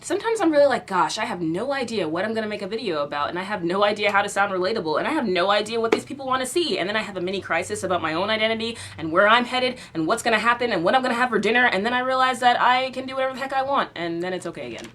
Sometimes I'm really like, gosh, I have no idea what I'm gonna make a video about, and I have no idea how to sound relatable, and I have no idea what these people want to see, and then I have a mini crisis about my own identity, and where I'm headed, and what's gonna happen, and what I'm gonna have for dinner, and then I realize that I can do whatever the heck I want, and then it's okay again.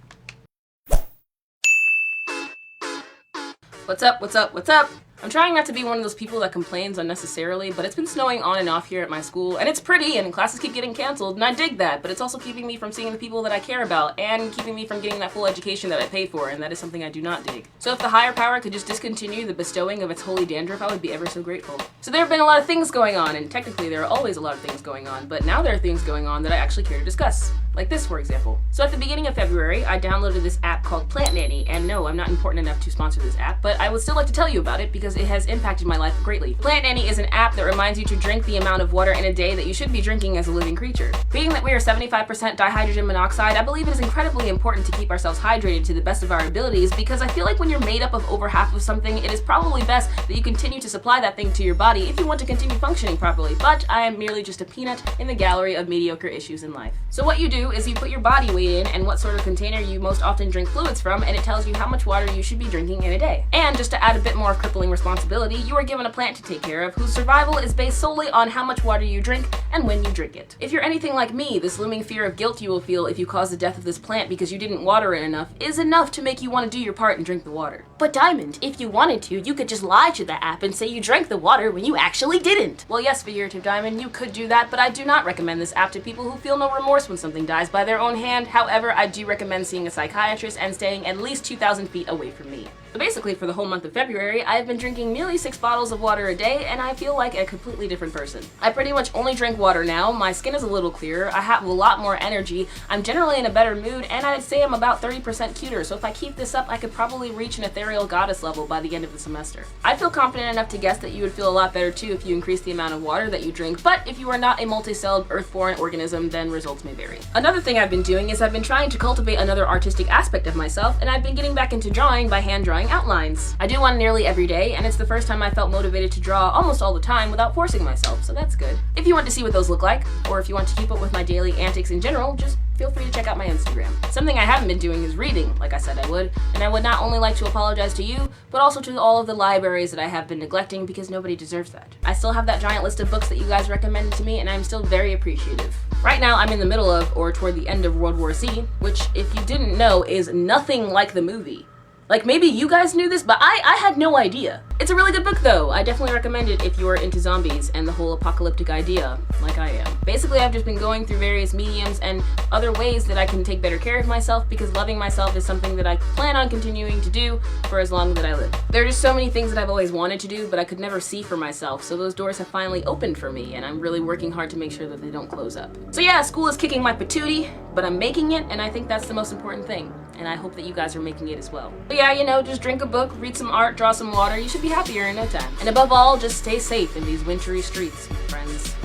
What's up, what's up, what's up? I'm trying not to be one of those people that complains unnecessarily, but it's been snowing on and off here at my school, and it's pretty, and classes keep getting canceled, and I dig that, but it's also keeping me from seeing the people that I care about, and keeping me from getting that full education that I paid for, and that is something I do not dig. So if the higher power could just discontinue the bestowing of its holy dandruff, I would be ever so grateful. So there have been a lot of things going on, and technically there are always a lot of things going on, but now there are things going on that I actually care to discuss. Like this, for example. So at the beginning of February, I downloaded this app called Plant Nanny, and no, I'm not important enough to sponsor this app, but I would still like to tell you about it because it has impacted my life greatly. Plant Nanny is an app that reminds you to drink the amount of water in a day that you should be drinking as a living creature. Being that we are 75% dihydrogen monoxide, I believe it is incredibly important to keep ourselves hydrated to the best of our abilities because I feel like when you're made up of over half of something, it is probably best that you continue to supply that thing to your body if you want to continue functioning properly, but I am merely just a peanut in the gallery of mediocre issues in life. So what you do is you put your body weight in and what sort of container you most often drink fluids from, and it tells you how much water you should be drinking in a day. And just to add a bit more of crippling responsibility, you are given a plant to take care of whose survival is based solely on how much water you drink and when you drink it. If you're anything like me, this looming fear of guilt you will feel if you cause the death of this plant because you didn't water it enough is enough to make you want to do your part and drink the water. But Diamond, if you wanted to, you could just lie to the app and say you drank the water when you actually didn't. Well, yes, figurative Diamond, you could do that, but I do not recommend this app to people who feel no remorse when something dies by their own hand. However, I do recommend seeing a psychiatrist and staying at least 2,000 feet away from me. So basically, for the whole month of February, I've been drinking nearly 6 bottles of water a day, and I feel like a completely different person. I pretty much only drink water now, my skin is a little clearer, I have a lot more energy, I'm generally in a better mood, and I'd say I'm about 30% cuter, so if I keep this up, I could probably reach an ethereal goddess level by the end of the semester. I feel confident enough to guess that you would feel a lot better too if you increase the amount of water that you drink, but if you are not a multi-celled, earth-born organism, then results may vary. Another thing I've been doing is I've been trying to cultivate another artistic aspect of myself, and I've been getting back into drawing by hand drawing outlines. I do one nearly every day, and it's the first time I felt motivated to draw almost all the time without forcing myself, so that's good. If you want to see what those look like, or if you want to keep up with my daily antics in general, just feel free to check out my Instagram. Something I haven't been doing is reading, like I said I would, and I would not only like to apologize to you, but also to all of the libraries that I have been neglecting because nobody deserves that. I still have that giant list of books that you guys recommended to me, and I'm still very appreciative. Right now, I'm in the middle of, or toward the end of World War Z, which, if you didn't know, is nothing like the movie. Like, maybe you guys knew this, but I had no idea. It's a really good book, though. I definitely recommend it if you're into zombies and the whole apocalyptic idea, like I am. Basically, I've just been going through various mediums and other ways that I can take better care of myself because loving myself is something that I plan on continuing to do for as long as I live. There are just so many things that I've always wanted to do, but I could never see for myself, so those doors have finally opened for me, and I'm really working hard to make sure that they don't close up. So yeah, school is kicking my patootie, but I'm making it, and I think that's the most important thing. And I hope that you guys are making it as well. But yeah, you know, just drink a book, read some art, draw some water, you should be happier in no time. And above all, just stay safe in these wintry streets, my friends.